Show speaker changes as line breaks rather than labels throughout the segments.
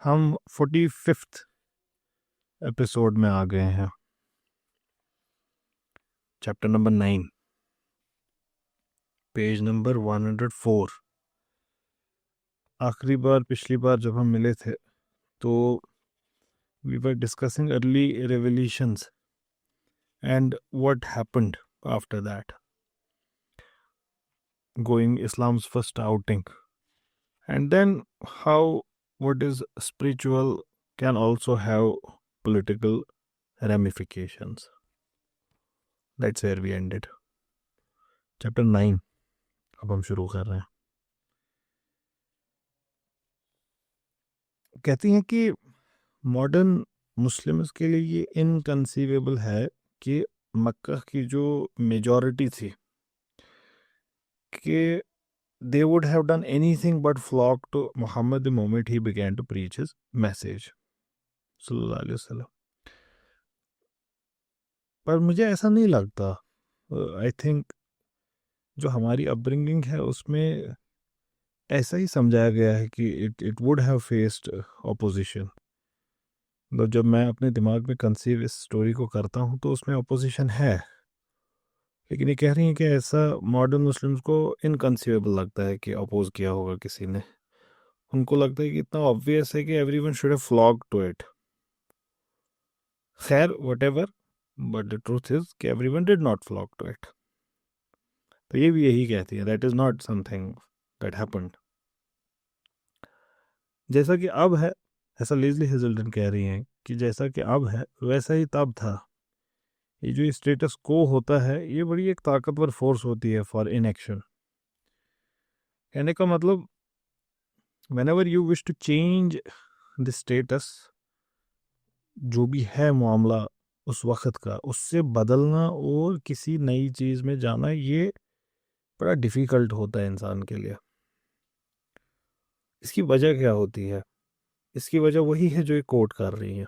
हम 45th episode में आ गए हैं। Chapter number 9, page number 104। आखिरी बार पिछली बार जब हम मिले थे तो we were discussing early revolutions and what happened after that, going Islam's first outing, and then how what is spiritual can also have political ramifications. That's where we ended. Chapter 9 अब हम शुरू कर रहे हैं। कहती हैं कि मॉडर्न मुस्लिम्स के लिए ये इनकंसीवेबल है कि मक्का की जो मेजॉरिटी थी कि they would have done anything but flock to Muhammad the moment he began to preach his message सल्लल्लाहु अलैहि वसल्लम। पर मुझे ऐसा नहीं लगता। आई थिंक जो हमारी अपब्रिंगिंग है उसमें ऐसा ही समझाया गया है कि it would have faced opposition. तो जब मैं अपने दिमाग में कंसीव इस स्टोरी को करता हूँ तो उसमें ऑपोजिशन है, लेकिन ये कह रही हैं कि ऐसा मॉडर्न मुस्लिम्स को इनकंसीवेबल लगता है कि अपोज किया होगा किसी ने। उनको लगता है कि इतना ऑब्वियस है कि everyone should have flocked to it. खैर whatever, but the truth is कि everyone did not flock to it. तो ये भी यही कहती है, that is not something that happened. जैसा कि अब है, ऐसा लेज़ली हेजल्टन कह रही हैं कि जैसा कि अब है वैसा ही तब था। ये जो स्टेटस को होता है ये बड़ी एक ताकतवर फोर्स होती है फॉर इनएक्शन। कहने का मतलब whenever you wish to change the status, जो भी है मामला उस वक्त का, उससे बदलना और किसी नई चीज़ में जाना ये बड़ा डिफ़िकल्ट होता है इंसान के लिए। इसकी वजह क्या होती है? इसकी वजह वही है जो ये कोट कर रही है।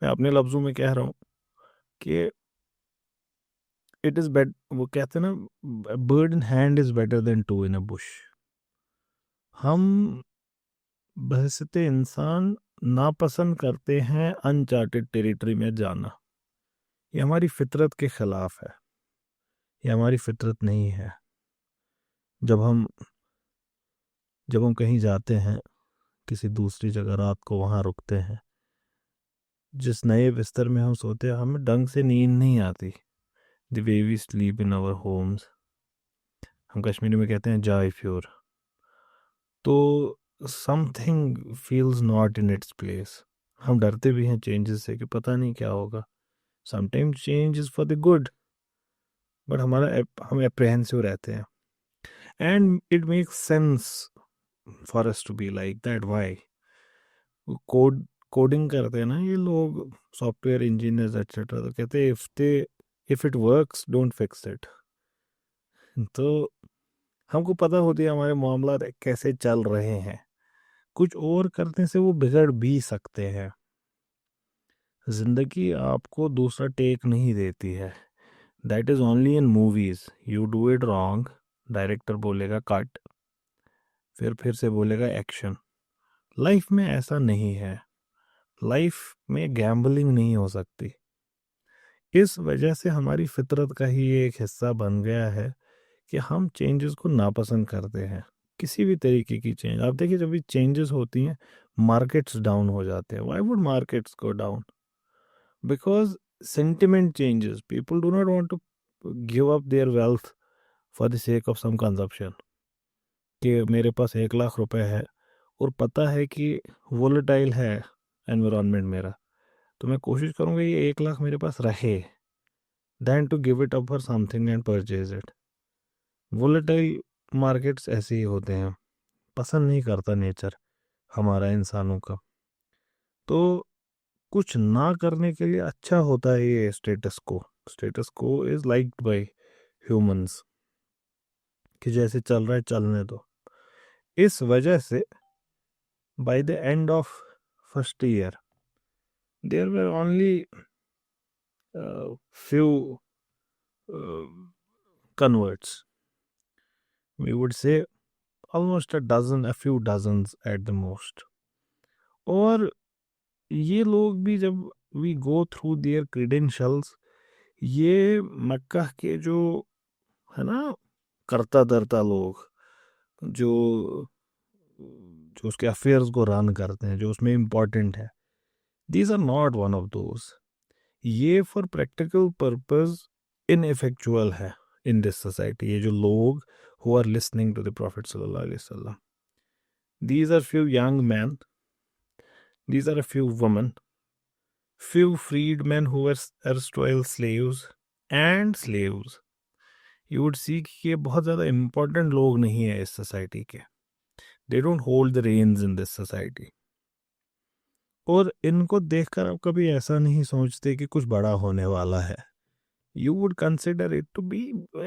मैं अपने लफ्ज़ों में कह रहा हूँ कि इट इज़ बेट, वो कहते हैं ना, bird in hand is better than two in a bush. हम बहसते इंसान नापसंद करते हैं अनचार्टेड टेरिटरी में जाना। ये हमारी फितरत के ख़िलाफ़ है, ये हमारी फितरत नहीं है। जब हम कहीं जाते हैं किसी दूसरी जगह, रात को वहाँ रुकते हैं, जिस नए बिस्तर में हम सोते हैं हमें ढंग से नींद नहीं आती। The way we sleep in our homes, हम कश्मीरी में कहते हैं जाय फ्योर। तो something feels not in its place. हम डरते भी हैं चेंजेस से कि पता नहीं क्या होगा। Sometimes change is for the good, but हम एप्रहेंसिव रहते हैं। And it makes sense for us to be like that. Why coding करते हैं ना ये लोग, सॉफ्टवेयर इंजीनियर्स एक्सेट्रा, तो कहते हैं if it works don't fix it. तो हमको पता होती है हमारे मामला कैसे चल रहे हैं, कुछ और करने से वो बिगड़ भी सकते हैं। जिंदगी आपको दूसरा टेक नहीं देती है। That is only in movies. You do it wrong, director बोलेगा कट, फिर से बोलेगा एक्शन। लाइफ में ऐसा नहीं है। लाइफ में गैम्बलिंग नहीं हो सकती। इस वजह से हमारी फितरत का ही एक हिस्सा बन गया है कि हम चेंजेस को नापसंद करते हैं। किसी भी तरीके की चेंज, आप देखिए जब भी चेंजेस होती हैं मार्केट्स डाउन हो जाते हैं। Why would markets go down? Because sentiment changes, people do not want to give up their wealth for the sake of some consumption. कि मेरे पास 1 लाख रुपए है और पता है कि वोलेटाइल है एनवायरनमेंट मेरा, तो मैं कोशिश करूँगा ये 1 लाख मेरे पास रहे than to give it up for something and purchase it. Volatile markets ऐसे ही होते हैं, पसंद नहीं करता नेचर हमारा इंसानों का। तो कुछ ना करने के लिए अच्छा होता है ये स्टेटस को। स्टेटस को इज़ लाइक्ड बाय ह्यूमंस कि जैसे चल रहा है चलने दो। इस वजह से by the end of first year there were only few converts. We would say almost a few dozens at the most. और ये लोग भी जब we go through their credentials, ये मक्का के जो है ना करता धरता लोग, जो जो उसके अफेयर्स को रन करते हैं, जो उसमें इम्पोर्टेंट है, these are not one of those. ये फॉर प्रैक्टिकल पर्पस इनइफेक्चुअल है इन दिस सोसाइटी। ये जो लोग who are listening to the prophet सल्लल्लाहु अलैहि वसल्लम, these are few young man, these are a few women, few freedmen who were erstwhile slaves and slaves. You would see कि ये बहुत ज़्यादा important लोग नहीं है इस सोसाइटी के। They don't hold the reins in this society. और इनको देखकर आप कभी ऐसा नहीं सोचते कि कुछ बड़ा होने वाला है। You would consider it to be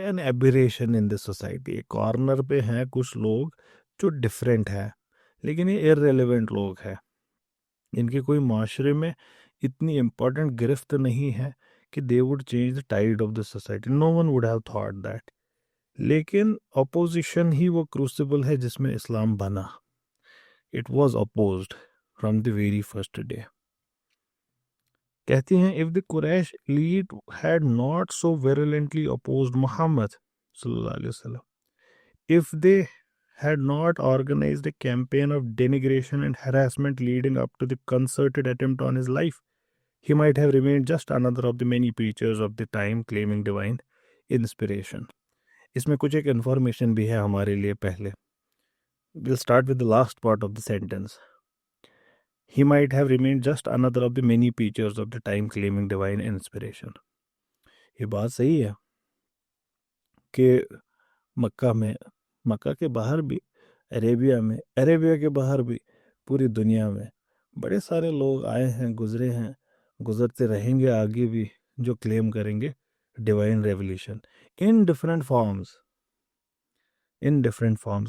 an aberration in this society. एक कॉर्नर पे हैं कुछ लोग जो डिफरेंट है, लेकिन ये इररेलेवेंट लोग हैं। इनके कोई माशरे में इतनी इम्पोर्टेंट गिरफ्त नहीं है कि they would change the tide of the society. No one would have thought that. लेकिन अपोजिशन ही वो क्रूसिबल है जिसमें इस्लाम बना। It was opposed from the very first day. कहती हैं, if the Quraysh elite had not so virulently opposed Muhammad सल्लल्लाहु अलैहि वसल्लम, if they had not organized a campaign of denigration and harassment leading up to the concerted attempt on his life, he might have remained just another of the many preachers of the time claiming divine inspiration. इसमें कुछ एक information भी है हमारे लिए पहले. We'll start with the last part of the sentence. He might have remained just another of the many preachers of the time claiming divine inspiration. ये बात सही है कि मक्का के बाहर भी, अरेबिया के बाहर भी, पूरी दुनिया में बड़े सारे लोग आए हैं, गुजरे हैं, गुजरते रहेंगे आगे भी, जो क्लेम करेंगे divine revolution in different forms.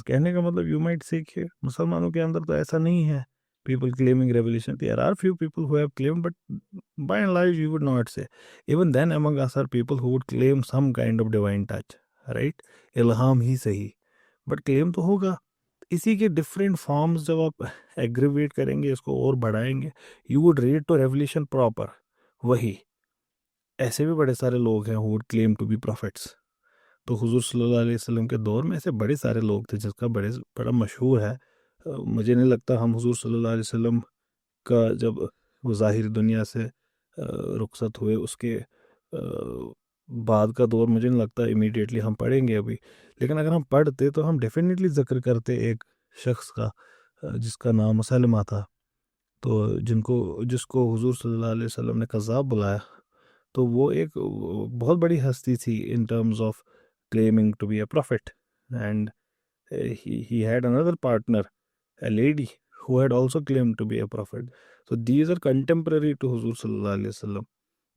कहने का मतलब यू माइट से कि मुसलमानों के अंदर तो ऐसा नहीं है people claiming revelation. There are few people who have claimed, but by and large you would not say. Even then among us are people who would claim some kind of divine touch, right? इल्हाम ही सही, but claim तो होगा। इसी के different forms जब आप aggravate करेंगे, इसको और बढ़ाएंगे, you would read to revolution proper. वही ऐसे भी बड़े सारे लोग हैं who would claim to be prophets. तो हुजूर सल्लल्लाहु अलैहि वसल्लम के दौर में ऐसे बड़े सारे लोग थे जिसका बड़ा मशहूर है। मुझे नहीं लगता हम हुजूर सल्लल्लाहु अलैहि वसल्लम का जब वो ज़ाहिर दुनिया से रुखसत हुए उसके बाद का दौर, मुझे नहीं लगता इमीडिएटली हम पढ़ेंगे अभी। लेकिन अगर हम पढ़ते तो हम डेफिनेटली जिक्र करते एक शख्स का जिसका नाम मुसलमा था, तो जिसको हुजूर सल्लल्लाहु अलैहि वसल्लम ने कज़्ज़ाब बुलाया। तो वो एक बहुत बड़ी हस्ती थी in terms of claiming to be a prophet. And he had another partner, a lady who had also claimed to be a prophet. So these are contemporary to Huzur sallallahu alaihi wasallam.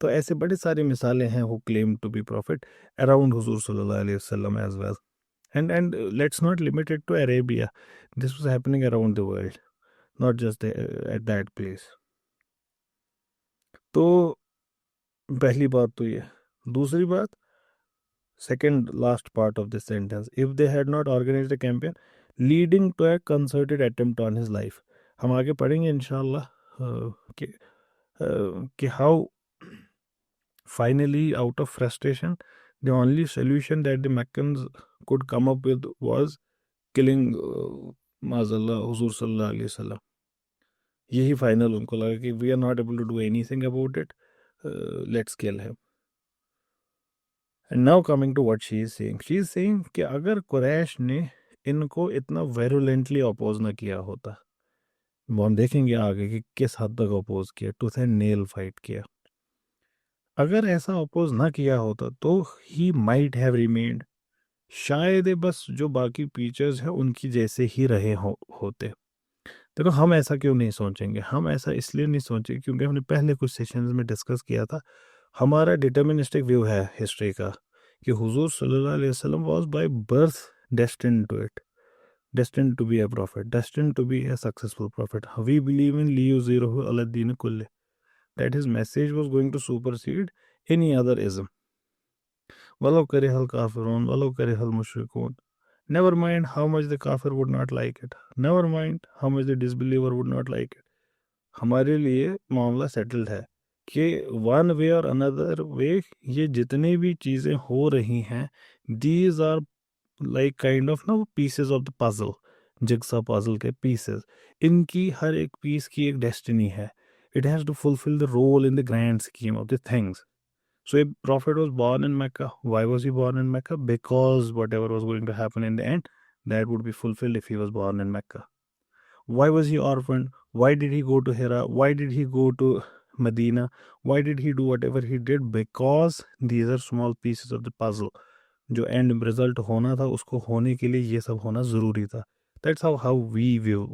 तो ऐसे बड़े सारी मिसालें हैं who claim to be prophet around Huzur sallallahu alaihi wasallam as well. And let's not limit it to Arabia. This was happening around the world, not just at that place. तो पहली बात तो ये। दूसरी बात, second last part of this sentence, if they had not organized a campaign leading to a concerted attempt on his life. हम आगे पढ़ेंगे इंशाल्लाह कि how finally out of frustration the only solution that the Meccans could come up with was killing माज़ल्लाह हुजूर सल्लल्लाहु अलैहि वसल्लम। यही final उनको लगा कि we are not able to do anything about it, let's kill him. And now coming to what she is saying कि अगर कुरैश ने इनको इतना वेरुलेंटली अपोज ना किया होता, वो हम देखेंगे आगे कि किस हद तक अपोज किया, टूथ एंड नेल फाइट किया। अगर ऐसा अपोज ना किया होता तो ही माइट हैव रिमेन्ड, शायद बस जो बाकी फीचर्स हैं उनकी जैसे ही रहे होते। देखो हम ऐसा क्यों नहीं सोचेंगे, हम ऐसा इसलिए नहीं सोचेंगे क्योंकि हमने पहले कुछ सेशंस में डिस्कस किया था, हमारा डिटर्मिनिस्टिक व्यू है हिस्ट्री का कि हुजूर सल्लल्लाहु अलैहि वसल्लम was by birth destined to it, destined to be a prophet, destined to be a successful prophet. We believe in liyuzirahu ala din kulli, that his message was going to supersede any other ism. Walau karihal kafirun, walau karihal mushrikun. Never mind how much the kafir would not like it, never mind how much the disbeliever would not like it, हमारे लिए मामला settled है कि one way और another way ये जितनी भी चीज़ें हो रही हैं, these are like kind of ना pieces of the puzzle, jigsaw puzzle के पीसेस। इनकी हर एक पीस की एक डेस्टिनी है। It has to fulfil the role in the grand scheme of the things. So a prophet was born in Mecca. Why was he born in Mecca? Because whatever was going to happen in the end, that would be fulfilled if he was born in Mecca. Why was he orphaned? Why did he go to Hira? Why did he go to Medina? Why did he do whatever he did? Because these are small pieces of the puzzle. जो and result होना था उसको होने के लिए ये सब होना ज़रूरी था. That's how we view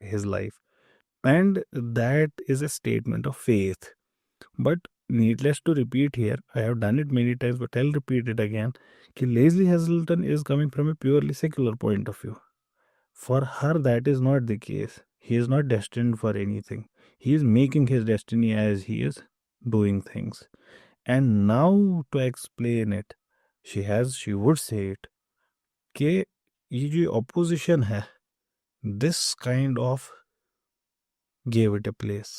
his life, and that is a statement of faith. But needless to repeat here, I have done it many times, but I'll repeat it again. कि Leslie Hazelton is coming from a purely secular point of view. For her, that is not the case. He is not destined for anything. He is making his destiny as he is doing things. And now to explain it, she would say it कि ये जो opposition है, this kind of gave it a place.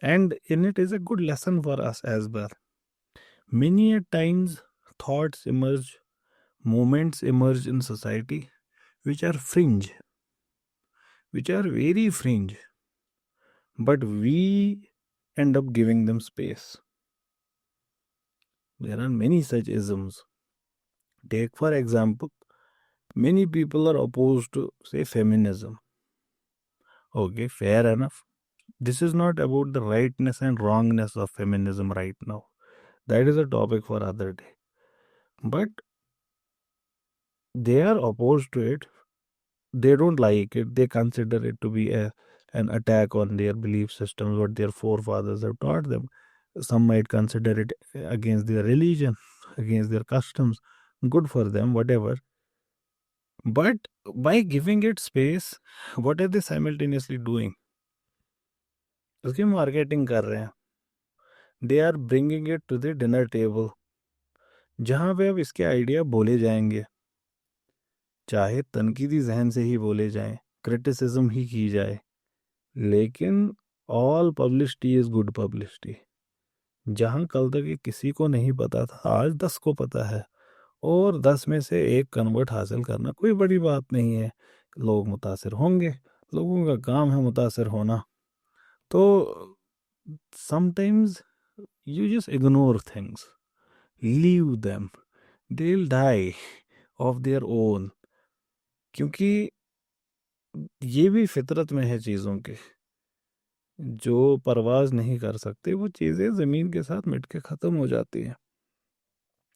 And in it is a good lesson for us as well. Many a times thoughts emerge, moments emerge in society which are fringe, which are very fringe, but we end up giving them space. There are many such isms. Take, for example, many people are opposed to, say, feminism. Okay, fair enough. This is not about the rightness and wrongness of feminism right now. That is a topic for other day. But they are opposed to it. They don't like it. They consider it to be an attack on their belief systems, what their forefathers have taught them. Some might consider it against their religion, against their customs. Good for them, whatever. But by giving it space, what are they simultaneously doing? उसकी marketing कर रहे हैं. They are bringing it to the dinner table, जहाँ पे अब इसके idea बोले जाएंगे, चाहे तनकीदी जहन से ही बोले जाएं, क्रिटिसिज्म ही की जाए, लेकिन all publicity is good publicity. जहाँ कल तक ये किसी को नहीं पता था, आज 10 को पता है, और 10 में से एक कन्वर्ट हासिल करना कोई बड़ी बात नहीं है. लोग मुतासिर होंगे, लोगों का काम है मुतासिर होना. तो sometimes you just ignore things, leave them, they will die of their own. क्योंकि ये भी फितरत में है चीज़ों के, जो परवाज नहीं कर सकते वो चीज़ें ज़मीन के साथ मिट के ख़त्म हो जाती हैं.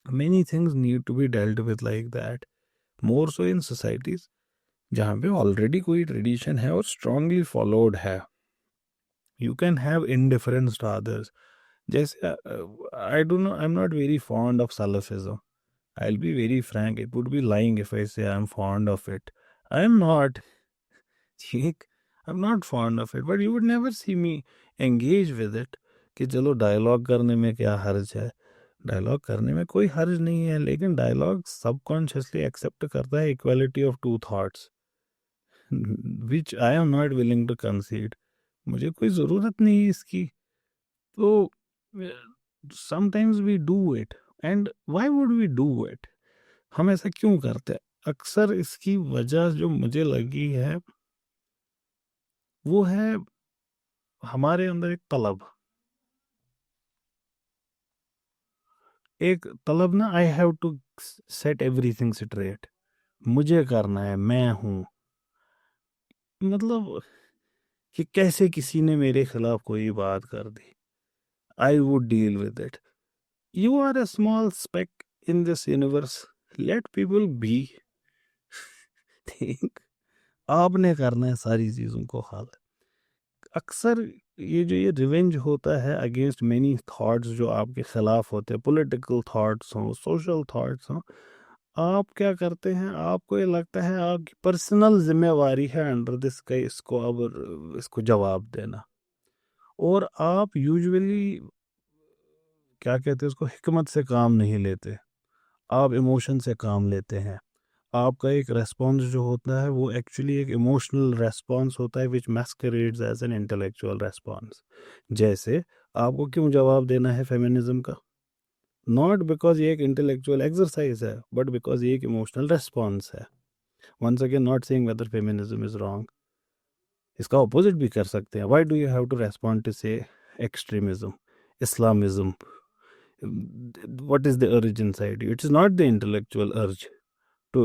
Many things need to be dealt with like that, more so in societies जहाँ पे ऑलरेडी कोई ट्रेडिशन है और स्ट्रांगली फॉलोड है. You can have indifference to others. जैसे I don't know, I am not very fond of Salafism. I will be very frank, it would be lying if I say I am fond of it. I am not. ठीक, I am not fond of it, but you would never see me engage with it कि चलो dialogue करने में क्या हर्ज है. Dialogue करने में कोई हर्ज नहीं है, लेकिन डायलॉग सबकॉन्शियसली एक्सेप्ट करता है equality of two thoughts, which I am not willing to concede. मुझे कोई ज़रूरत नहीं है इसकी. तो sometimes we do it, and why would we do it? हम ऐसा क्यों करते हैं? अक्सर इसकी वजह जो मुझे लगी है वो है हमारे अंदर एक तलब ना, I have to set everything straight. मुझे करना है, मैं हूँ. मतलब कि कैसे किसी ने मेरे खिलाफ कोई बात कर दी, I would deal with it. You are a small speck in this universe, let people be. ठीक, आपने करना है सारी चीज़ों को हल. अक्सर ये रिवेंज होता है अगेंस्ट मेनी थॉट्स जो आपके खिलाफ होते हैं, पॉलिटिकल थॉट्स हों, सोशल थॉट्स हों. आप क्या करते हैं, आपको ये लगता है आपकी पर्सनल जिम्मेवारी है अंडर दिस का इसको अब इसको जवाब देना. और आप यूजुअली क्या कहते हैं उसको, हिकमत से काम नहीं लेते, आप इमोशन से काम लेते हैं. आपका एक रेस्पॉन्स जो होता है वो एक्चुअली एक इमोशनल रेस्पॉन्स होता है विच मैस्करेड्स एज एन इंटेलेक्चुअल रेस्पॉन्स। जैसे आपको क्यों जवाब देना है फेमिनिज्म का? नॉट बिकॉज ये एक इंटेलेक्चुअल एक्सरसाइज है, बट बिकॉज ये एक इमोशनल रेस्पॉन्स है। Once again not saying whether feminism is wrong, इसका ऑपोजिट भी कर सकते हैं। Why do you have to respond to say extremism, Islamism? What is the urge inside you? It is not the intellectual urge to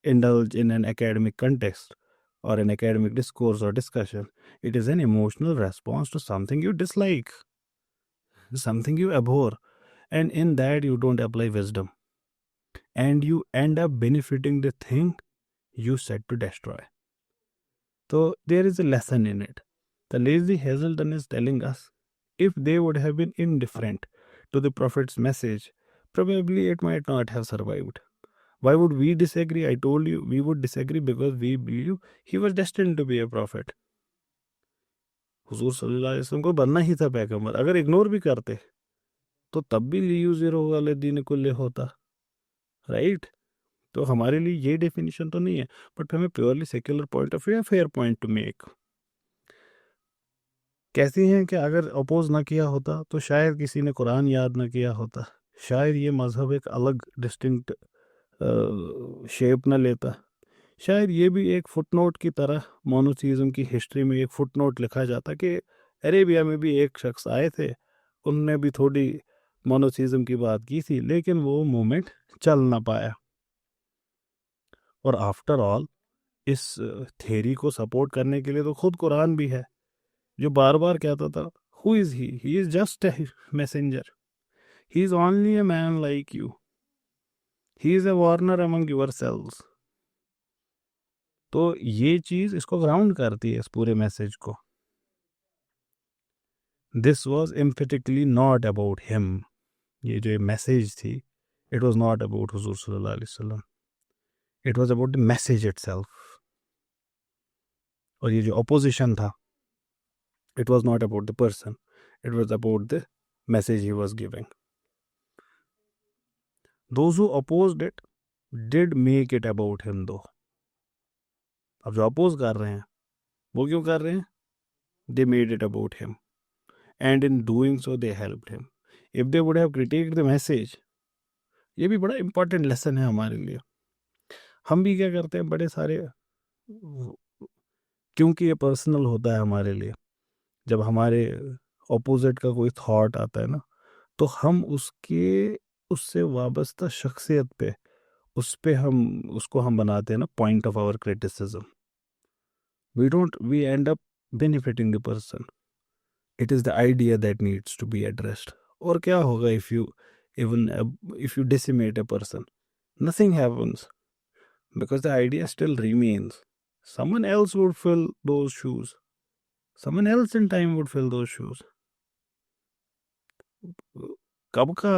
indulge in an academic context or an academic discourse or discussion. It is an emotional response to something you dislike, something you abhor, and in that you don't apply wisdom, and you end up benefiting the thing you set to destroy. So there is a lesson in it. The lazy Hazelden is telling us, if they would have been indifferent to the prophet's message, probably it might not have survived. Why would we disagree? I told you we would disagree because we believe he was destined to be a prophet. हुजूर सल्लल्लाहु अलैहि वसल्लम को बनना ही था पैगंबर। अगर ignore भी करते तो तब भी लियू ज़ीरो वाले दीन कुल्ले होता, राइट? तो हमारे लिए ये डेफिनेशन तो नहीं है, बट हमें purely secular point of view fair point two make. कैसी हैं कि अगर अपोज ना किया होता तो शायद किसी ने कुरान याद ना किया होता, शायद ये मज़हब एक अलग डिस्टिंक्ट शेप ना लेता, शायद ये भी एक फुटनोट की तरह मोनोथीज़म की हिस्ट्री में एक फुटनोट लिखा जाता कि अरेबिया में भी एक शख्स आए थे, उनने भी थोड़ी मोनोथीज़म की बात की थी, लेकिन वो मूवमेंट चल ना पाया। और आफ्टर ऑल इस थ्योरी को सपोर्ट करने के लिए तो खुद कुरान भी है, जो बार बार कहता था, who is he is just a messenger, he is only a man like you, he is a warner among yourselves. तो ये चीज़ इसको ग्राउंड करती है इस पूरे मैसेज को। This was emphatically not about him, ये जो मैसेज थी, इट वॉज नॉट अबाउट हुजूर सल्लल्लाहु अलैहि वसल्लम, it was about the message itself. और ये जो अपोजिशन था, it was not about the person, it was about the message he was giving. Those who opposed it did make it about him दो। अब जो अपोज कर रहे हैं वो क्यों कर रहे हैं? They made it about him, and in doing so they helped him. If they would have critiqued the message, ये भी बड़ा इंपॉर्टेंट लेसन है हमारे लिए। हम भी क्या करते हैं, बड़े सारे, क्योंकि ये पर्सनल होता है हमारे लिए, जब हमारे ऑपोजिट का कोई थॉट आता है ना, तो हम उससे वाबस्ता शख्सियत पे उसको हम बनाते हैं ना point of our criticism. We end up benefiting the person. It is the idea that needs to be addressed. और क्या होगा if you decimate a person? Nothing happens, because the idea still remains. Someone else would fill those shoes. Someone else in time would fill those shoes. कब का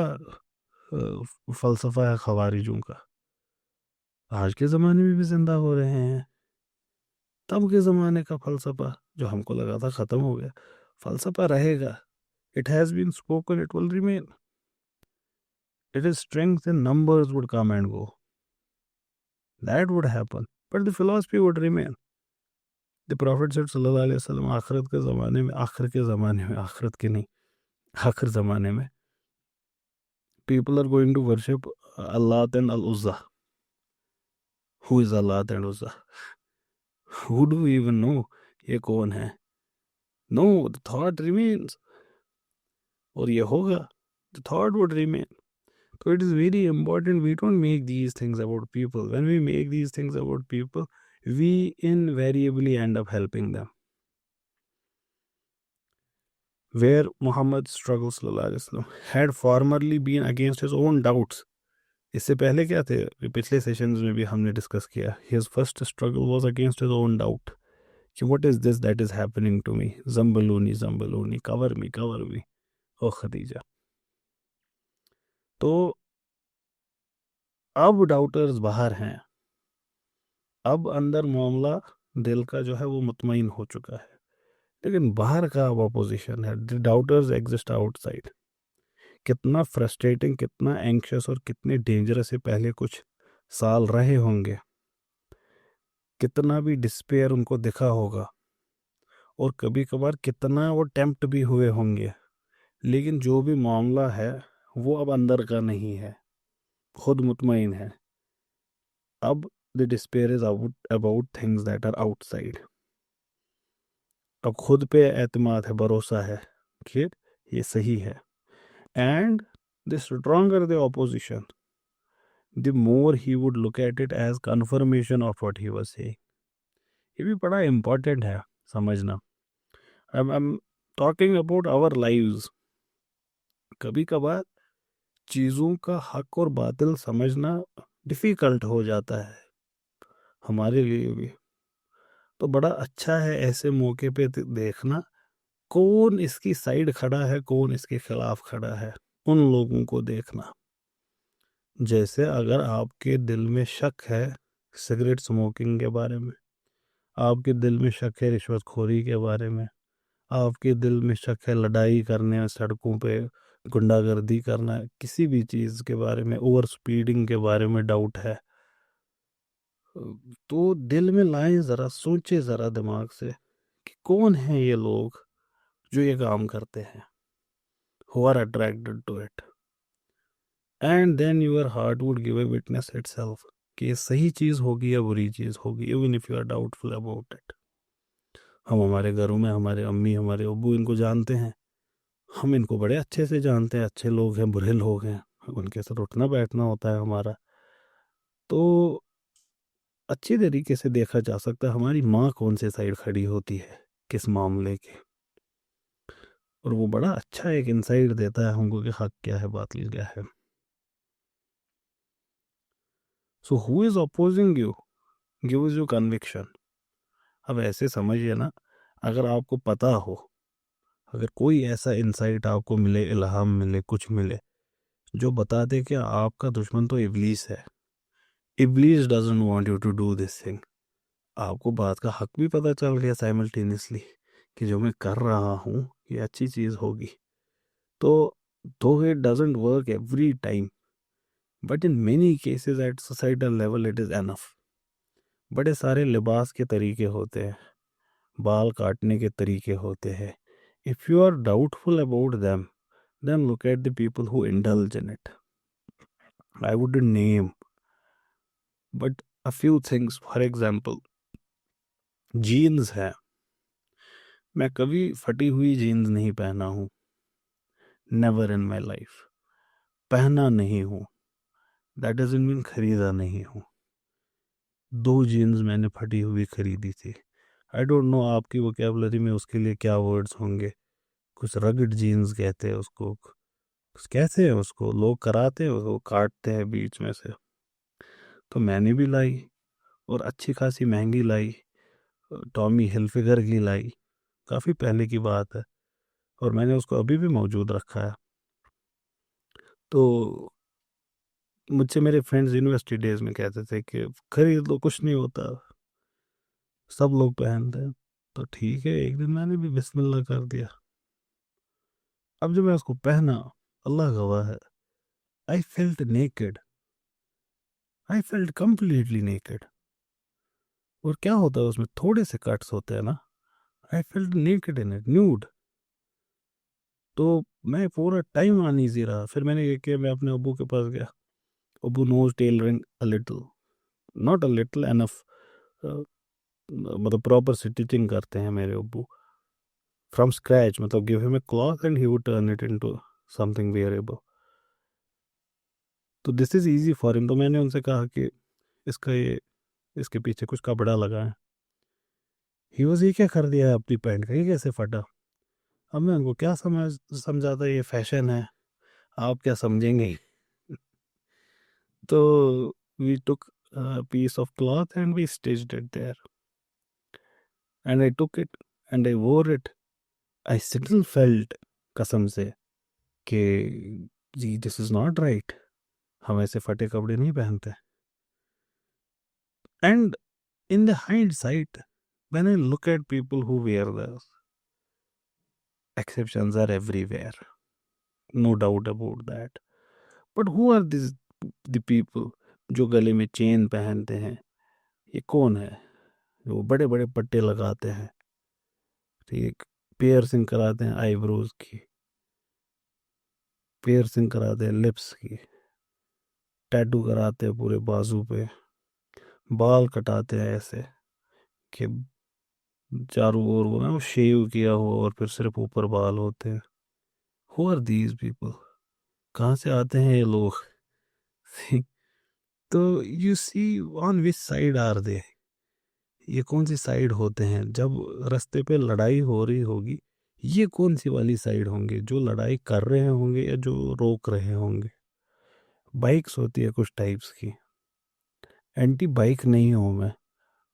फलसफा है खवारिजों का? आज के ज़माने में भी जिंदा हो रहे हैं। तब के ज़माने का फलसफा जो हमको लगा था ख़त्म हो गया, फलसफा रहेगा। It has been spoken, it will remain. It is strength in numbers would come and go. That would happen. But the philosophy would remain. The Prophet said, sallallahu alaihi wasallam, आखिरत के ज़माने में, आखिरत के नहीं, आखिर ज़माने में, people are going to worship Allat and Al-Uzza. Who is Allat and Uzza? Who do we even know? ये कौन है? No, the thought remains. और ये होगा. The thought would remain. So it is very important we don't make these things about people. When we make these things about people, we invariably end up helping them. Where Muhammad's struggle sallallahu alaihi wasallam had formerly been against his own doubts. इससे पहले क्या थे, पिछले sessions में भी हमने discuss किया, his first struggle was against his own doubt. कि what is this that is happening to me? Zambaluni, cover me, oh Khadija. तो अब डाउटर्स बाहर हैं, अब अंदर मामला दिल का जो है वो मुतमईन हो चुका है, लेकिन बाहर का अब अपोजिशन है। The daughters exist outside. कितना फ्रस्ट्रेटिंग, कितना एंक्शस और कितने डेंजरस है पहले कुछ
साल रहे होंगे, कितना भी डिस्पेयर उनको दिखा होगा, और कभी कभार कितना वो टेम्प्ट भी हुए होंगे, लेकिन जो भी मामला है वो अब अंदर का नहीं है, खुद मुतमईन है। अब the despair is about things that are outside. अब खुद पे एतमाद है, भरोसा है कि ये सही है। And the stronger the opposition, the more he would look at it as confirmation of what he was saying. ये भी बड़ा इंपॉर्टेंट है समझना। I'm talking about our lives. कभी कभार चीज़ों का हक और बातिल समझना डिफ़िकल्ट हो जाता है हमारे लिए भी। तो बड़ा अच्छा है ऐसे मौके पे देखना कौन इसकी साइड खड़ा है, कौन इसके खिलाफ खड़ा है, उन लोगों को देखना। जैसे अगर आपके दिल में शक है सिगरेट स्मोकिंग के बारे में, आपके दिल में शक है रिश्वतखोरी के बारे में, आपके दिल में शक है लड़ाई करने, सड़कों पे गुंडागर्दी करना, किसी भी चीज़ के बारे में, ओवर स्पीडिंग के बारे में डाउट है, तो दिल में लाएं ज़रा, सोचे ज़रा दिमाग से कि कौन है ये लोग जो ये काम करते हैं, who are attracted to it, and then your heart would give a witness itself कि ये सही चीज़ होगी या बुरी चीज़ होगी, even if you are doubtful about it। हम हमारे घरों में हमारे अम्मी हमारे अब्बू इनको जानते हैं, हम इनको बड़े अच्छे से जानते हैं, अच्छे लोग हैं बुरे लोग हैं, उनके साथ उठना बैठना होता है हमारा। तो अच्छी तरीके से देखा जा सकता है हमारी माँ कौन से साइड खड़ी होती है किस मामले के, और वो बड़ा अच्छा एक इंसाइट देता है हमको कि हक क्या है बातिल क्या है। So who is opposing you gives you conviction. अब ऐसे समझिए ना, अगर आपको पता हो, अगर कोई ऐसा इंसाइट आपको मिले, इल्हाम मिले, कुछ मिले जो बता दे कि आपका दुश्मन तो इब्लीस है, Iblis doesn't want you to do this thing, आपको बात का हक भी पता चल गया साइमल्टेनियसली कि जो मैं कर रहा हूँ ये अच्छी चीज़ होगी, तो though it doesn't work every time, but in many cases at societal level it is enough. बड़े सारे लिबास के तरीके होते हैं, बाल काटने के तरीके होते हैं। If you are doubtful about them, then look at the people who indulge in it. I wouldn't name, but a few things. For example, jeans है, मैं कभी फटी हुई जीन्स नहीं पहना हूँ, नेवर इन माई लाइफ, पहना नहीं हूँ, दैट डजंट मीन खरीदा नहीं हूँ। 2 जीन्स मैंने फटी हुई खरीदी थी। आई डोंट नो आपकी वोकैबुलरी में उसके लिए क्या वर्ड्स होंगे, कुछ रगड़ जीन्स कहते हैं उसको, कुछ कहते हैं उसको, लोग कराते हैं उसको, काटते हैं बीच में से। तो मैंने भी लाई, और अच्छी खासी महंगी लाई, टॉमी हिलफिगर की लाई, काफ़ी पहले की बात है, और मैंने उसको अभी भी मौजूद रखा है। तो मुझसे मेरे फ्रेंड्स यूनिवर्सिटी डेज में कहते थे कि खरीद लो कुछ नहीं होता, सब लोग पहनते हैं। तो ठीक है, एक दिन मैंने भी बिस्मिल्लाह कर दिया। अब जब मैं उसको पहना, अल्लाह गवाह है, I felt naked, I felt completely naked. और क्या होता है उसमें, थोड़े से कट्स होते हैं ना, I felt naked in it, nude. तो मैं पूरा टाइम अनईजी रहा। फिर मैंने ये किया, मैं अपने अब्बू के पास गया। अब्बू knows tailoring a little, not a little enough, मतलब प्रॉपर स्टिचिंग करते हैं मेरे अब्बू फ्रॉम स्क्रैच, मतलब give him a cloth and he would turn it into something wearable. तो this is easy for him. तो मैंने उनसे कहा कि इसका ये, इसके पीछे कुछ कपड़ा लगा है। ही वॉज, ये क्या कर दिया है अपनी पैंट का, ये कैसे फटा। अब मैं उनको क्या समझाता, ये फैशन है, आप क्या समझेंगे। तो we took piece of cloth and we stitched it there, and I took it and I wore it. I still felt, कसम से, कि जी दिस इज नॉट राइट, हम ऐसे फटे कपड़े नहीं पहनते। And in the hindsight, when I look at people who wear this, exceptions are everywhere, no doubt about that, but who are these the people, जो गले में चेन पहनते हैं, ये कौन है? जो बड़े बड़े पट्टे लगाते हैं, ठीक, पियर्सिंग कराते हैं आईब्रोज की, पियर्सिंग कराते हैं लिप्स की, टैटू कराते हैं पूरे बाजू पे, बाल कटाते हैं ऐसे कि चारों ओर वो ना वो शेव किया हो और फिर सिर्फ ऊपर बाल होते हैं। Who are these people? कहाँ से आते हैं ये लोग? तो you see on which side are they? ये कौन सी साइड होते हैं? जब रास्ते पे लड़ाई हो रही होगी, ये कौन सी वाली साइड होंगे? जो लड़ाई कर रहे होंगे या जो रोक रहे होंगे? बाइक्स होती है कुछ टाइप्स की, एंटी बाइक नहीं हूँ मैं,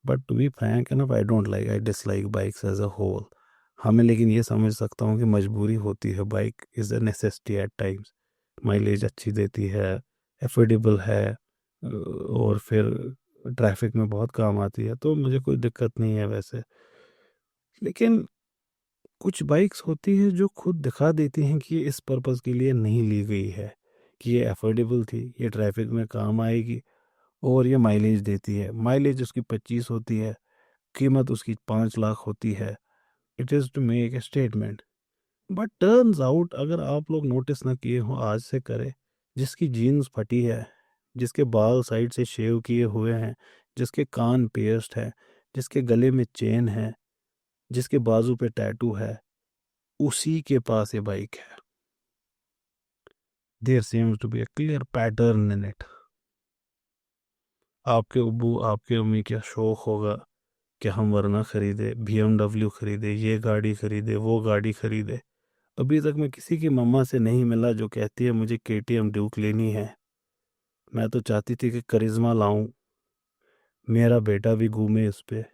but to be frank enough I dislike bikes as a whole. हमें लेकिन ये समझ सकता हूँ कि मजबूरी होती है, bike is a necessity at times. Mileage अच्छी देती है, एफोर्डेबल है, और फिर ट्रैफिक में बहुत काम आती है, तो मुझे कोई दिक्कत नहीं है वैसे। लेकिन कुछ बाइक्स होती है जो खुद दिखा देती हैं कि ये इस पर्पज़ के लिए नहीं ली गई है, कि ये एफोर्डेबल थी, ये ट्रैफिक में काम आएगी, और ये माइलेज देती है। माइलेज उसकी 25 होती है, कीमत उसकी 5 लाख होती है। It is to make a statement. But turns out, अगर आप लोग नोटिस ना किए हो, आज से करें, जिसकी जीन्स फटी है, जिसके बाल साइड से शेव किए हुए हैं, जिसके कान पियर्स्ड है, जिसके गले में चेन है, जिसके बाजू पे टैटू है, उसी के पास ये बाइक है। There seems to be a clear pattern in it. आपके अब्बू आपके अम्मी क्या शौक होगा कि हम वरना खरीदे, BMW खरीदे, ये गाड़ी खरीदे, वो गाड़ी खरीदे। अभी तक मैं किसी की मम्मा से नहीं मिला जो कहती है मुझे KTM ड्यूक लेनी है। मैं तो चाहती थी कि करिश्मा लाऊं, मेरा बेटा भी घूमे इस पे।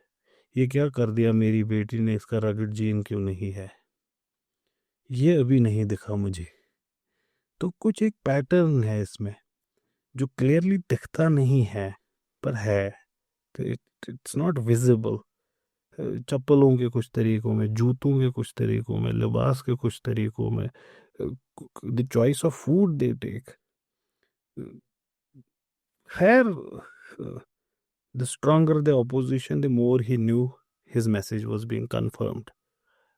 ये क्या कर दिया मेरी बेटी ने, इसका रगड़ जीन क्यों नहीं है? ये अभी नहीं दिखा मुझे। तो कुछ एक पैटर्न है इसमें जो क्लियरली दिखता नहीं है, पर है। It's not visible. चप्पलों के कुछ तरीकों में, जूतों के कुछ तरीकों में, लिबास के कुछ तरीकों में, the choice of food they take. खैर, the stronger the opposition the more he knew his message was being confirmed।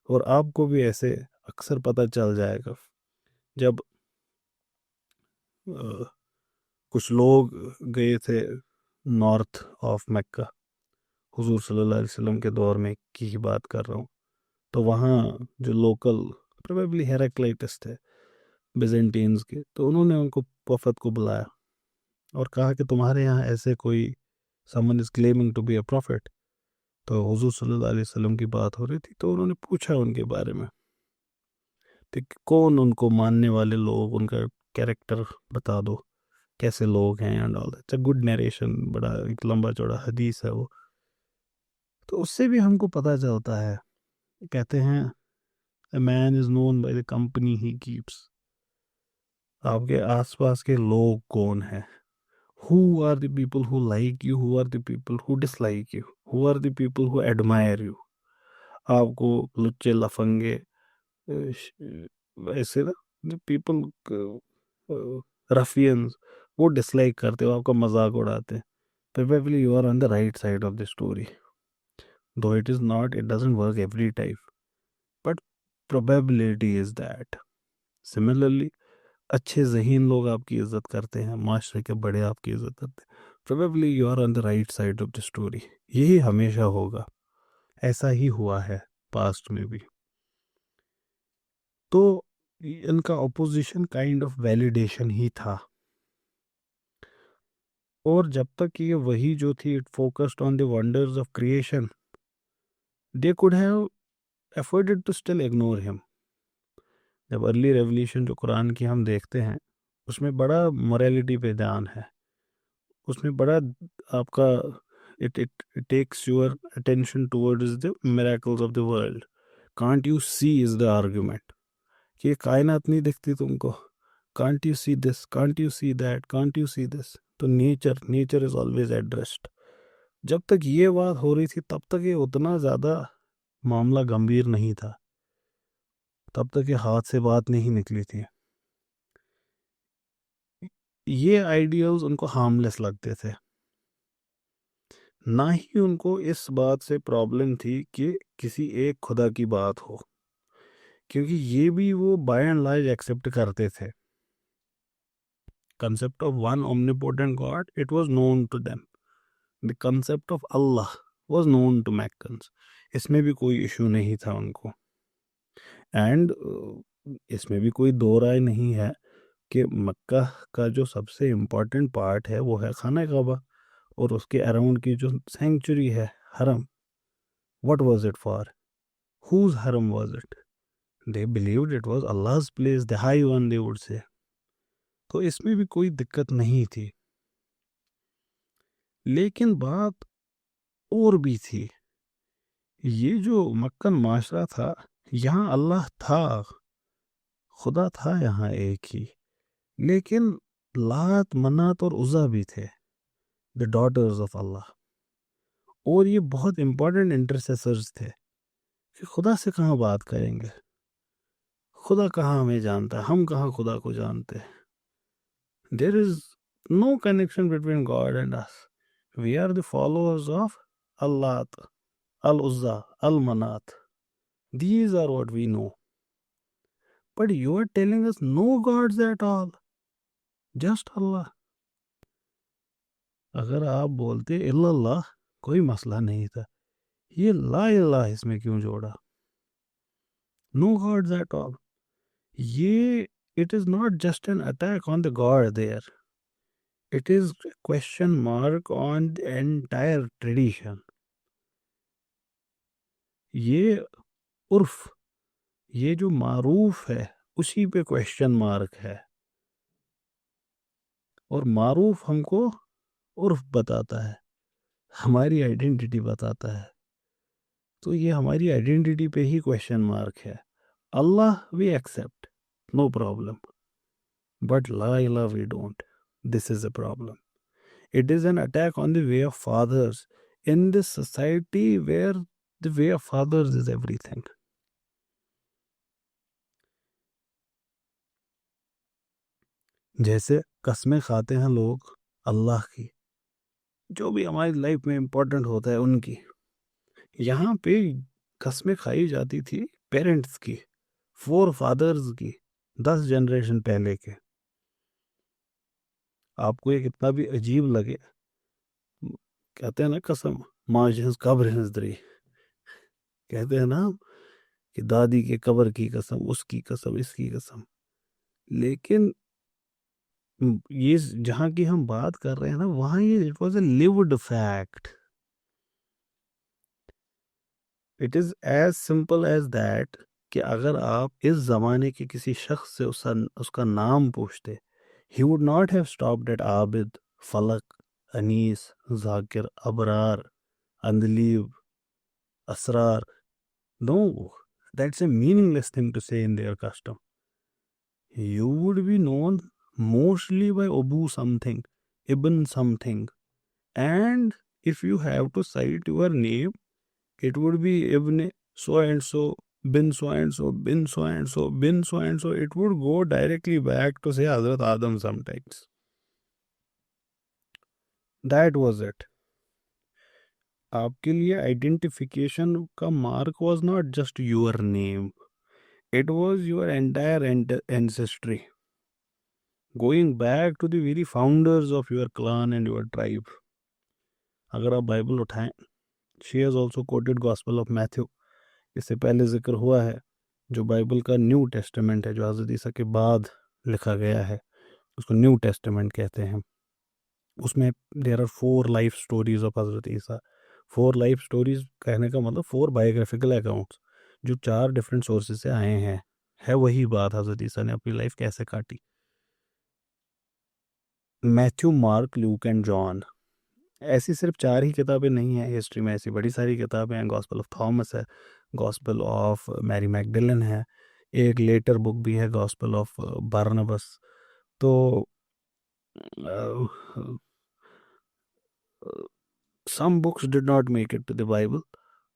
और आपको भी ऐसे अक्सर पता चल जाएगा जब कुछ लोग गए थे नॉर्थ ऑफ मक्का, हुजूर सल्लल्लाहु अलैहि वसल्लम के दौर में की ही बात कर रहा हूँ। तो वहाँ जो लोकल प्रोबेबली हेराक्लाइटस थे बिजेंटीन्स के, तो उन्होंने उनको वफद को बुलाया और कहा कि तुम्हारे यहाँ ऐसे कोई someone is claiming to be a prophet. तो हुजूर सल्लल्लाहु अलैहि वसल्लम की बात हो रही थी, तो उन्होंने पूछा उनके बारे में, ठीक, कौन उनको मानने वाले लोग, उनका कैरेक्टर बता दो, कैसे लोग हैं and all. It's a good narration, बड़ा एक लंबा चौड़ा हदीस है वो। तो उससे भी हमको पता चलता है, कहते हैं a man is known by the company he keeps। आपके आसपास के लोग कौन हैं? Who are the people who like you? Who are the people who dislike you? Who are the people who admire you? आपको लुच्चे लफंगे, ऐसे ना, जो पीपल, रफियंस, वो डिसलाइक करते हो, आपका मजाक उड़ाते हैं। Probably you are on the right side of the story, though it is not, it doesn't work every time, but probability is that। Similarly, अच्छे ज़हीन लोग आपकी इज्जत करते हैं, माशरे के बड़े आपकी इज्जत करते हैं। Probably you are on the right side of the story. यही हमेशा होगा, ऐसा ही हुआ है पास्ट में भी। तो इनका ऑपोजिशन काइंड ऑफ वैलिडेशन ही था। और जब तक ये वही जो थी, it focused on the wonders of creation, they could have afforded to still ignore him. जब अर्ली रेवल्यूशन जो कुरान की हम देखते हैं, उसमें बड़ा मोरालिटी पे ध्यान है, उसमें बड़ा आपका, it takes your attention towards the miracles of the world। can't you see is the argument, कि ये कायनात नहीं दिखती तुमको? can't you see this, can't you see that, can't you see this? तो नेचर इज ऑलवेज एड्रेस्ड। जब तक ये बात हो रही थी, तब तक ये उतना ज़्यादा मामला गंभीर नहीं था, तब तक ये हाथ से बात नहीं निकली थी। ये आइडियल्स उनको हार्मलेस लगते थे, ना ही उनको इस बात से प्रॉब्लम थी कि किसी एक खुदा की बात हो, क्योंकि ये भी वो बाय एंड लार्ज एक्सेप्ट करते थे। Concept of one omnipotent God, it was known to them. The concept of Allah was known to Meccans. इसमें भी कोई इशू नहीं था उनको। एंड इसमें भी कोई दो राय नहीं है कि मक्का का जो सबसे इम्पोर्टेंट पार्ट है वो है खाना काबा, और उसके अराउंड की जो सेंचुरी है, हरम, what was it for? Whose हरम was it? They believed it was Allah's place, the high one, they would say. तो इसमें भी कोई दिक्कत नहीं थी। लेकिन बात और भी थी। ये जो मक्कन माशरा था, यहाँ अल्लाह था, खुदा था यहाँ एक ही, लेकिन लात, मनात और उज़ा भी थे, द डॉटर्स ऑफ अल्लाह। और ये बहुत इंपॉर्टेंट इंटरसेसर्स थे कि खुदा से कहाँ बात करेंगे, खुदा कहाँ हमें जानता है, हम कहाँ खुदा को जानते हैं। There is no connection between God and us. We are the followers of Allat, al Uzza, al Manat. These are what we know. But you are telling us no gods at all, just Allah. अगर आप बोलते इल्लल्लाह, कोई मसला नहीं था। ये ला इलाहा इसमें क्यों जोड़ा? No gods at all. ये, it is not just an attack on the God there. It is a question mark on the entire tradition. ये उर्फ, ये जो मारूफ है, उसी पे क्वेश्चन मार्क है। और मारूफ हमको उर्फ बताता है, हमारी आइडेंटिटी बताता है। तो ये हमारी आइडेंटिटी पे ही क्वेश्चन मार्क है। Allah we accept, no problem, but ला इलाहा we don't. This is a problem. It is an attack on the way of fathers in this society where the way of fathers is everything. जैसे कस्में खाते हैं लोग अल्लाह की, जो भी हमारी लाइफ में इम्पोर्टेंट होता है उनकी, यहाँ पे कस्में खाई जाती थी पेरेंट्स की, फोर फादर्स की, 10 जनरेशन पहले के। आपको ये कितना भी अजीब लगे, कहते हैं ना कसम माँ जिस कब्र हिंसदरी, कहते हैं ना कि दादी के कब्र की कसम, उसकी कसम, इसकी कसम। लेकिन ये जहाँ की हम बात कर रहे हैं ना, वहाँ ये it was a lived fact. It is as simple as that कि अगर आप इस जमाने के किसी शख्स से उसका नाम पूछते, he would not have stopped at Abid, Falak, Anees, Zakir, Abrar, Andleeb, Asrar. No, that's a meaningless thing to say in their custom. You would be known mostly by Abu something, Ibn something. And if you have to cite your name, it would be Ibn so and so, bin so and so, bin so and so, bin so and so. It would go directly back to say Hazrat Adam sometimes. That was it. आपके लिए identification का mark was not just your name. It was your entire ancestry. Going back to the very founders of your clan and your tribe. अगर आप Bible उठाएं, she has also quoted Gospel of Matthew. इससे पहले जिक्र हुआ है, जो Bible का न्यू टेस्टामेंट है, जो हज़रत ईसा के बाद लिखा गया है, उसको न्यू टेस्टामेंट कहते हैं। उसमें there are 4 life stories of Hazrat Isa. 4 life stories कहने का मतलब 4 बायोग्राफिकल अकाउंट्स, जो 4 डिफरेंट सोर्सेज से आए हैं। है वही बात, हज़रत ईसा ने अपनी लाइफ कैसे काटी। Matthew, mark, look and John, ऐसी सिर्फ 4 ही किताबें नहीं हैं हिस्ट्री में, ऐसी बड़ी सारी किताबें हैं। गॉस्पेल ऑफ थॉमस है, गॉस्पेल ऑफ मैरी मैगडलन है, एक लेटर बुक भी है, गॉस्पेल ऑफ बारनबस। तो some books did not make it to the Bible,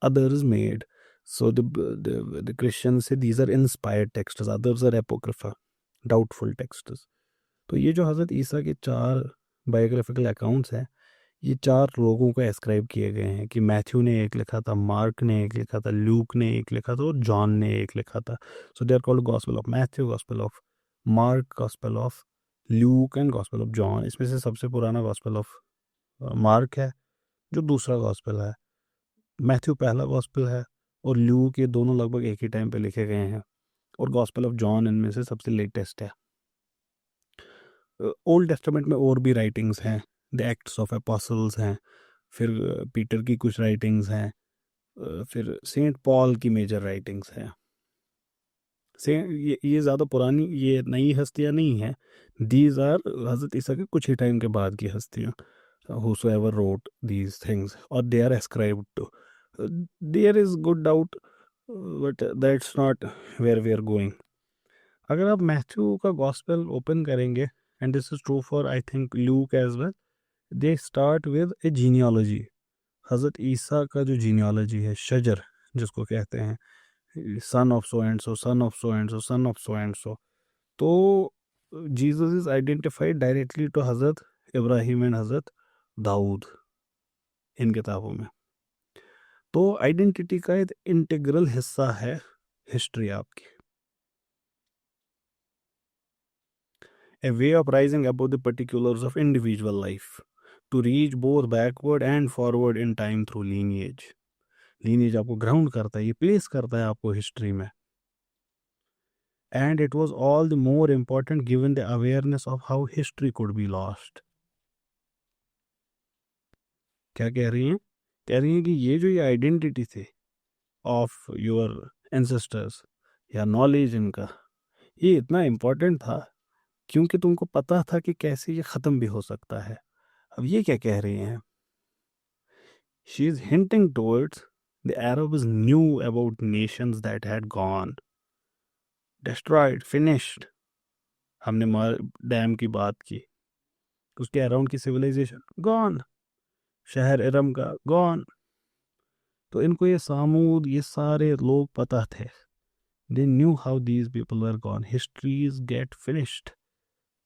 others made. So the Christians say these are inspired texts, others are apocrypha, doubtful texts. तो ये जो हज़रत ईसा के 4 बायोग्राफिकल अकाउंट्स हैं, ये 4 लोगों को एस्क्राइब किए गए हैं कि मैथ्यू ने एक लिखा था, मार्क ने एक लिखा था, ल्यूक ने एक लिखा था और जॉन ने एक लिखा था। So they are called Gospel of Matthew, Gospel of Mark, Gospel of Luke and Gospel of John. इसमें से सबसे पुराना गॉस्पेल ऑफ मार्क है, जो दूसरा गॉस्पेल है। मैथ्यू पहला गॉस्पेल है और ल्यूक, ये दोनों लगभग एक ही टाइम पे लिखे गए हैं। और गॉस्पेल ऑफ जॉन इनमें से सबसे लेटेस्ट है। ओल्ड टेस्टामेंट में और भी राइटिंग्स हैं, द एक्ट्स ऑफ एपोस्टल्स हैं, फिर पीटर की कुछ राइटिंग्स हैं, फिर सेंट पॉल की मेजर राइटिंग्स हैं। ये ज़्यादा पुरानी, ये नई हस्तियाँ नहीं हैं। दीज आर हज़रत ईसा के कुछ ही टाइम के बाद की हस्तियाँ, whosoever wrote these things, or they are ascribed to. There is good doubt, but that's not where we are going. अगर आप मैथ्यू का गॉस्पेल ओपन करेंगे, and this is true for I think Luke as well, they start with a genealogy. Hazrat Isa का जो genealogy है, शजर जिसको कहते हैं, son of so and so, son of so and so, son of so and so, तो Jesus is identified directly to हज़रत Ibrahim and हज़रत दाऊद इन किताबों में। तो आइडेंटिटी का एक इंटीग्रल हिस्सा है हिस्ट्री आपकी। A way of rising above the particulars of individual life to reach both backward and forward in time through lineage. Lineage आपको ग्राउंड करता है, ये प्लेस करता है आपको हिस्ट्री में। And it was all the more important given the awareness of how history could be lost. क्या कह रही हैं? कह रही हैं कि ये जो ये आइडेंटिटी थी ऑफ योर एंसेस्टर्स या नॉलेज इनका, ये इतना इम्पोर्टेंट था क्योंकि तुमको पता था कि कैसे ये ख़त्म भी हो सकता है। अब ये क्या कह रही हैं? She is hinting towards the Arabs knew about nations that had gone, destroyed, finished. हमने डैम की बात की, उसके अराउंड की सिविलाइजेशन गॉन, शहर इरम का गॉन। तो इनको ये सामूद, ये सारे लोग पता थे। They knew how these people were gone. Histories get finished,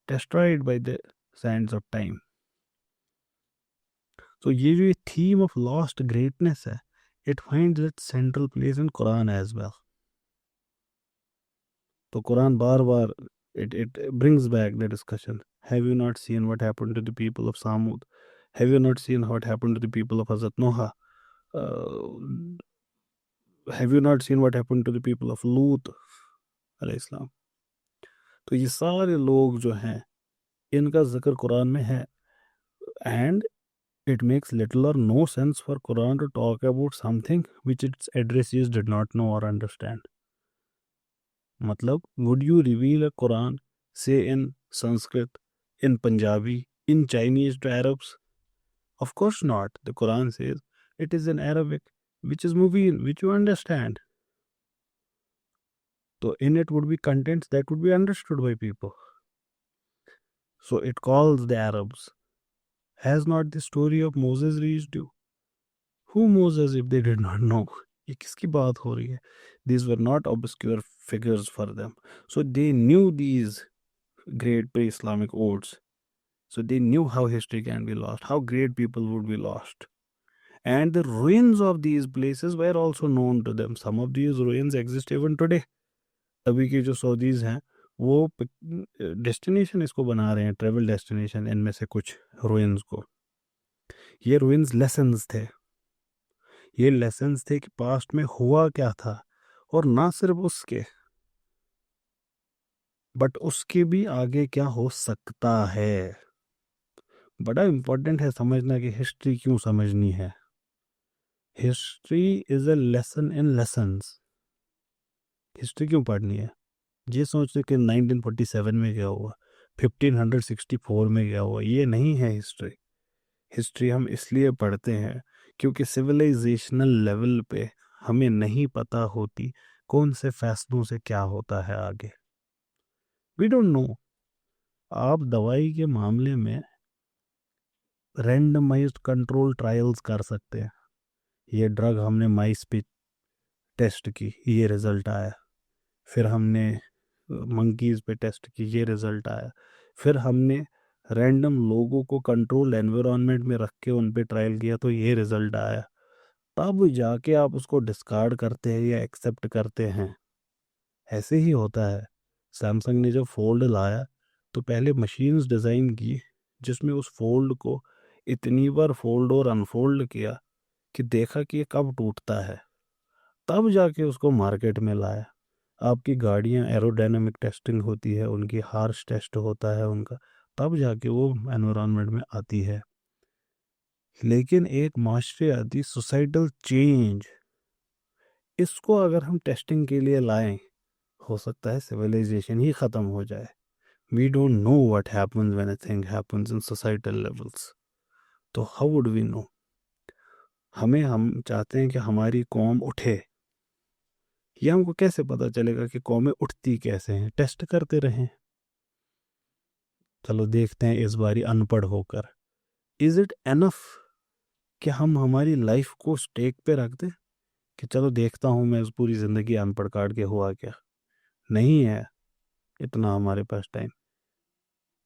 destroyed by the sands of time. तो ये जो थीम ऑफ लॉस्ट ग्रेटनेस है, it finds its central place in Quran as well. तो कुरान बार बार it brings back the discussion. Have you not seen what happened to the people of Samud? Have you not seen what happened to the people of Hazrat Noah? Have you not seen what happened to the people of Lut alayhi salam? तो ये सारे लोग जो हैं, इनका जिक्र कुरान में है, and it makes little or no sense for Quran to talk about something which its addressees did not know or understand. मतलब, would you reveal a Quran, say in Sanskrit, in Punjabi, in Chinese to Arabs? Of course not. The Quran says it is in Arabic, which is Mubin, which you understand. So in it would be contents that would be understood by people. So it calls the Arabs. Has not the story of Moses reached you? Who Moses if they did not know? ये किसकी बात हो रही है? These were not obscure figures for them. So they knew these great pre-Islamic odes. So they knew how history can be lost, how great people would be lost. And the ruins of these places were also known to them. Some of these ruins exist even today. अभी के जो Saudis हैं, वो destination इसको बना रहे हैं, travel destination, इनमें से कुछ ruins को। ये ruins lessons थे। ये लेसन्स थे कि पास्ट में हुआ क्या था, और ना सिर्फ उसके, बट उसके भी आगे क्या हो सकता है। बड़ा इम्पोर्टेंट है समझना कि हिस्ट्री क्यों समझनी है। History is a lesson in lessons. History क्यों पढ़नी है? ये सोचते कि 1947 में क्या हुआ, 1564 में क्या हुआ, ये नहीं है हिस्ट्री। हिस्ट्री हम इसलिए पढ़ते हैं क्योंकि सिविलाइजेशनल लेवल पे हमें नहीं पता होती कौन से फैसलों से क्या होता है आगे। We don't know. आप दवाई के मामले में रैंडमाइज्ड कंट्रोल ट्रायल्स कर सकते हैं। ये ड्रग हमने माइस पे टेस्ट की, ये रिजल्ट आया। फिर हमने मंकीज़ पे टेस्ट की, ये रिजल्ट आया। फिर हमने रैंडम लोगों को कंट्रोल एनवायरनमेंट में रख के उन पे ट्रायल किया तो ये रिजल्ट आया, तब जाके आप उसको डिस्कार्ड करते हैं या एक्सेप्ट करते हैं। ऐसे ही होता है। सैमसंग ने जब फोल्ड लाया तो पहले मशीन्स डिज़ाइन की जिसमें उस फोल्ड को इतनी बार फोल्ड और अनफोल्ड किया कि देखा कि ये कब टूटता है, तब जाके उसको मार्केट में लाया। आपकी गाड़ियाँ एरोडायनामिक टेस्टिंग होती है, उनकी हार्श टेस्ट होता है उनका, तब जाके वो एनवायरनमेंट में आती है। लेकिन एक माशरियाती सोसाइटल चेंज, इसको अगर हम टेस्टिंग के लिए लाएं, हो सकता है सिविलाइजेशन ही ख़त्म हो जाए। We don't know what happens when a thing happens in societal levels, तो हाउ वुड वी नो? हम चाहते हैं कि हमारी कौम उठे, ये हमको कैसे पता चलेगा कि कौमें उठती कैसे हैं? टेस्ट करते रहें। चलो देखते हैं इस बारी अनपढ़ होकर, इज इट एनफ कि हम हमारी लाइफ को स्टेक पे रख दें कि चलो देखता हूँ मैं इस पूरी ज़िंदगी अनपढ़ काट के हुआ क्या? नहीं है इतना हमारे पास टाइम।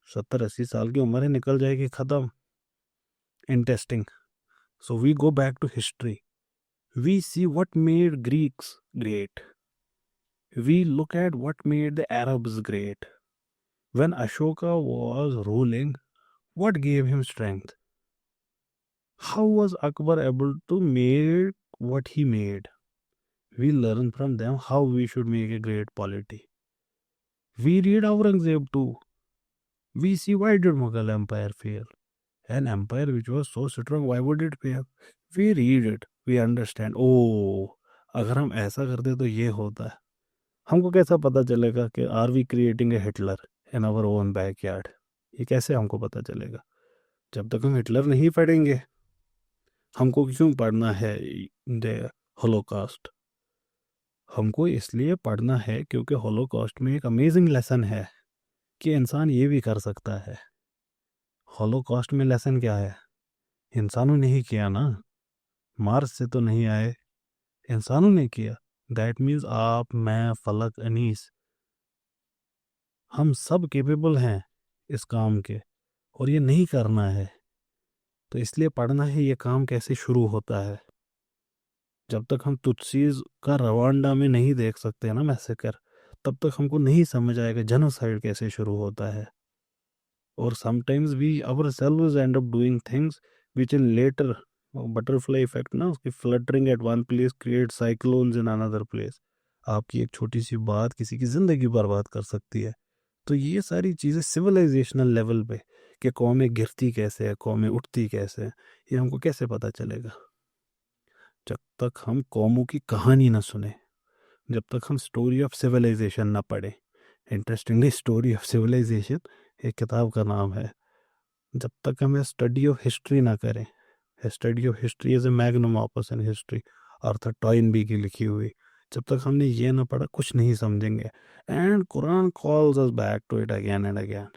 70-80 साल की उम्र है, निकल जाएगी, ख़त्म in testing. So we go back to history, we see what made Greeks great, we look at what made the Arabs great. When Ashoka was ruling, what gave him strength? How was Akbar able to make what he made? We learn from them how we should make a great polity. We read Aurangzeb too. We see why did Mughal Empire fail? An empire which was so strong, why would it fail? We read it. We understand. Oh, अगर हम ऐसा करते तो ये होता है। हमको कैसा पता चलेगा कि are we creating a Hitler in our own backyard? ये कैसे हमको पता चलेगा? जब तक हम हिटलर नहीं पढ़ेंगे। हमको क्यों पढ़ना है द होलोकॉस्ट? हमको इसलिए पढ़ना है क्योंकि होलोकॉस्ट में एक अमेजिंग लेसन है कि इंसान ये भी कर सकता है। होलोकॉस्ट में लेसन क्या है? इंसानों ने ही किया ना, मार्स से तो नहीं आए, इंसानों ने किया। दैट मीन्स आप, मैं, फलक, अनीस, हम सब केपेबल हैं इस काम के, और ये नहीं करना है। तो इसलिए पढ़ना है ये काम कैसे शुरू होता है। जब तक हम तुत्सीज का रवांडा में नहीं देख सकते ना मैसेकर, तब तक हमको नहीं समझ आएगा जेनोसाइड कैसे शुरू होता है। और sometimes we ourselves end up doing things which in later, butterfly effect ना, उसकी fluttering at one place create cyclones in another place. आपकी एक छोटी सी बात किसी की ज़िंदगी बर्बाद कर सकती है। तो ये सारी चीज़ें सिविलाइजेशनल लेवल पे कि कौमें गिरती कैसे है, कौमें उठती कैसे है, ये हमको कैसे पता चलेगा? जब तक हम कौमों की कहानी ना सुने, जब तक हम स्टोरी ऑफ सिविलाइजेशन ना पढ़ें। इंटरेस्टिंगली स्टोरी ऑफ सिविलाइजेशन एक किताब का नाम है। जब तक हमें स्टडी ऑफ हिस्ट्री ना करें, study of history is a magnum opus in history, Arthur Toynbee की लिखी हुई, जब तक हमने ये ना पढ़ा कुछ नहीं समझेंगे। And Quran calls us back to it again and again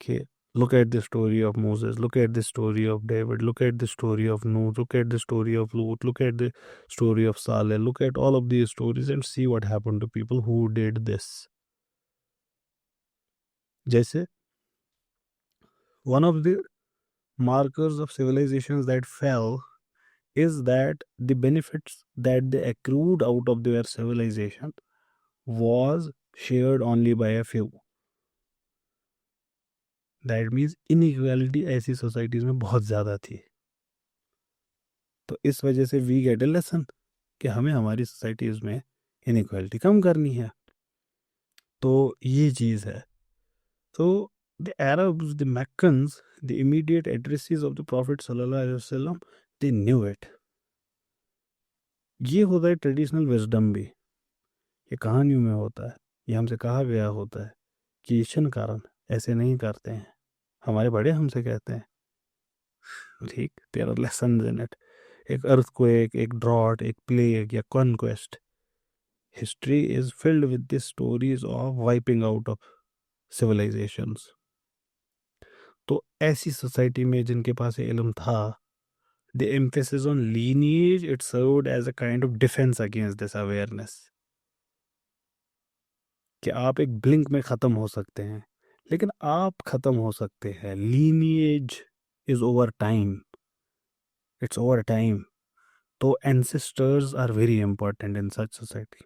कि look at the story of Moses, look at the story of David, look at the story of Noah, look at the story of Lut, look at the story of Saleh, look at all of these stories and see what happened to people who did this. जैसे one of the markers of civilizations that fell is that the benefits that they accrued out of their civilization was shared only by a few. That means inequality ऐसी societies में बहुत ज़्यादा थी। तो इस वजह से वी गेट ए लेसन कि हमें हमारी सोसाइटीज़ में इनइक्वालिटी कम करनी है। तो ये चीज़ है। तो the Arabs, the Meccans, the immediate addressees of the prophet सल्लल्लाहु अलैहि वसल्लम, दे न्यू इट। ये होता है ट्रेडिशनल विजडम भी, ये कहानियों में होता है, ये हमसे कहा गया होता है कि ईशन कारण ऐसे नहीं करते हैं, हमारे बड़े हमसे कहते हैं। ठीक, there are lessons in it. एक अर्थक्वेक, एक ड्रॉट, एक प्लेग या conquest, history is filled with the stories of wiping out of civilisations. तो ऐसी सोसाइटी में जिनके पास ये इल्म था, the emphasis on lineage, it served as a kind of defence against this awareness कि आप एक ब्लिंक में ख़त्म हो सकते हैं, लेकिन आप ख़त्म हो सकते हैं. Lineage is over time. It's over time. तो ancestors are very important in such society.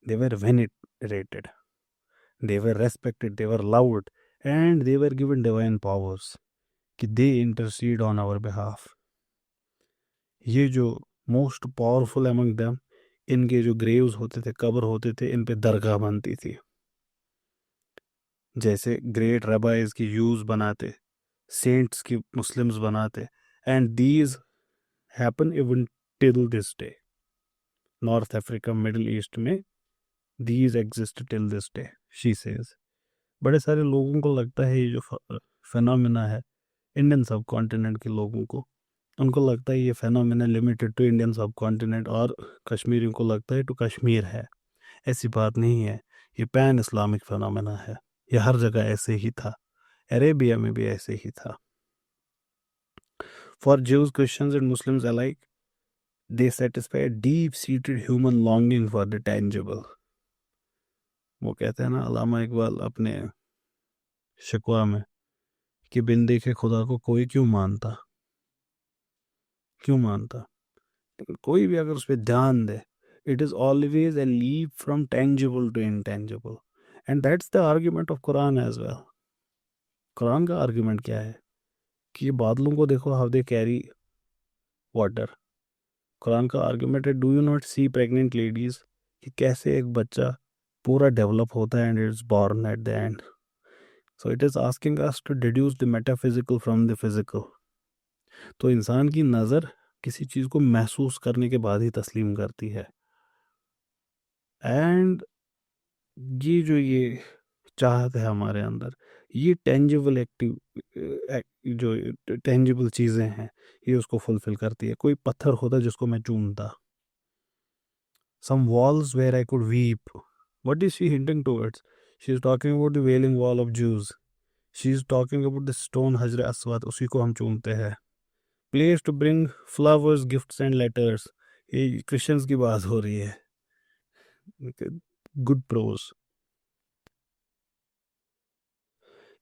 They were venerated, they were respected, they were loved, and they were given divine powers कि they intercede on our behalf. ये जो most powerful among them, इनके जो Graves होते थे, कब्र होते थे, इन पे दरगाह बनती थी. जैसे ग्रेट रबाइज की यूज बनाते, सेंट्स की मुस्लिम्स बनाते, and these happen even till this day. North Africa, middle east में these exist till this day, she says. बड़े सारे लोगों को लगता है ये जो फेनोमेना है इंडियन सब कॉन्टिनेंट के लोगों को, उनको लगता है ये फेनोमेना लिमिटेड टू इंडियन सब कॉन्टिनेंट और कश्मीरियों को लगता है टू कश्मीर है. ऐसी बात नहीं है. ये पैन इस्लामिक फेनोमेना है. ये हर जगह ऐसे ही था. अरेबिया में भी ऐसे ही था. For Jews, Christians and Muslims alike, they satisfy a deep-seated human longing for the tangible. वो कहते हैं ना अल्लामा इकबाल अपने शिकवा में कि बिन देखे खुदा को कोई क्यों मानता. लेकिन कोई भी अगर उस पर ध्यान दे, it is always a leap from tangible to intangible. And that's the argument of Quran as well. कुरान का आर्ग्यूमेंट क्या है कि ये बादलों को देखो, हाउ दे कैरी वाटर. कुरान का आर्ग्यूमेंट है, do you not see pregnant ladies, कि कैसे एक बच्चा पूरा डेवलप होता है and it's born at the end. So it is asking us to deduce the metaphysical from the physical. तो इंसान की नज़र किसी चीज़ को महसूस करने के बाद ही तस्लीम करती है. एंड ये जो ये चाहत है हमारे अंदर, ये टेंजिबल जो टेंजिबल चीज़ें हैं, ये उसको फुलफिल करती है. कोई पत्थर होता जिसको मैं चूमता. Some walls where I could weep. What is she hinting towards? She is talking about the Wailing Wall of Jews. She is talking about the stone Hajr Aswad, उसी को हम चूमते हैं. Place to bring flowers, gifts and letters. ये Christians की बात हो रही है. Good prose.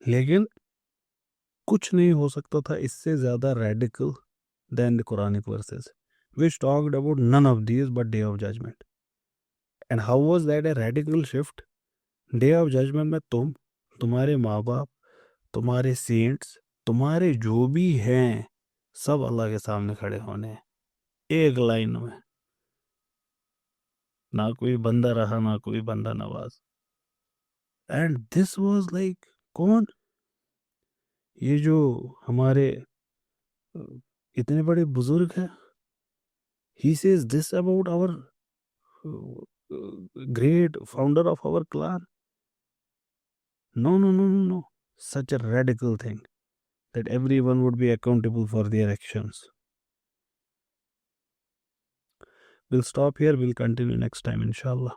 लेकिन कुछ नहीं हो सकता था इससे ज़्यादा radical than the Quranic verses, which talked about none of these but Day of Judgment. And how was that a radical shift? Day of Judgment में तुम्हारे माँ बाप, तुम्हारे सेंट्स, तुम्हारे जो भी हैं, सब अल्लाह के सामने खड़े होने हैं एक लाइन में. ना कोई बंदा रहा, ना कोई बंदा नवाज. एंड दिस वाज लाइक, कौन ये जो हमारे इतने बड़े बुजुर्ग हैं, he says this about our great founder of our clan. No. Such a radical thing that everyone would be accountable for their actions. We'll stop here. We'll continue next time, inshallah.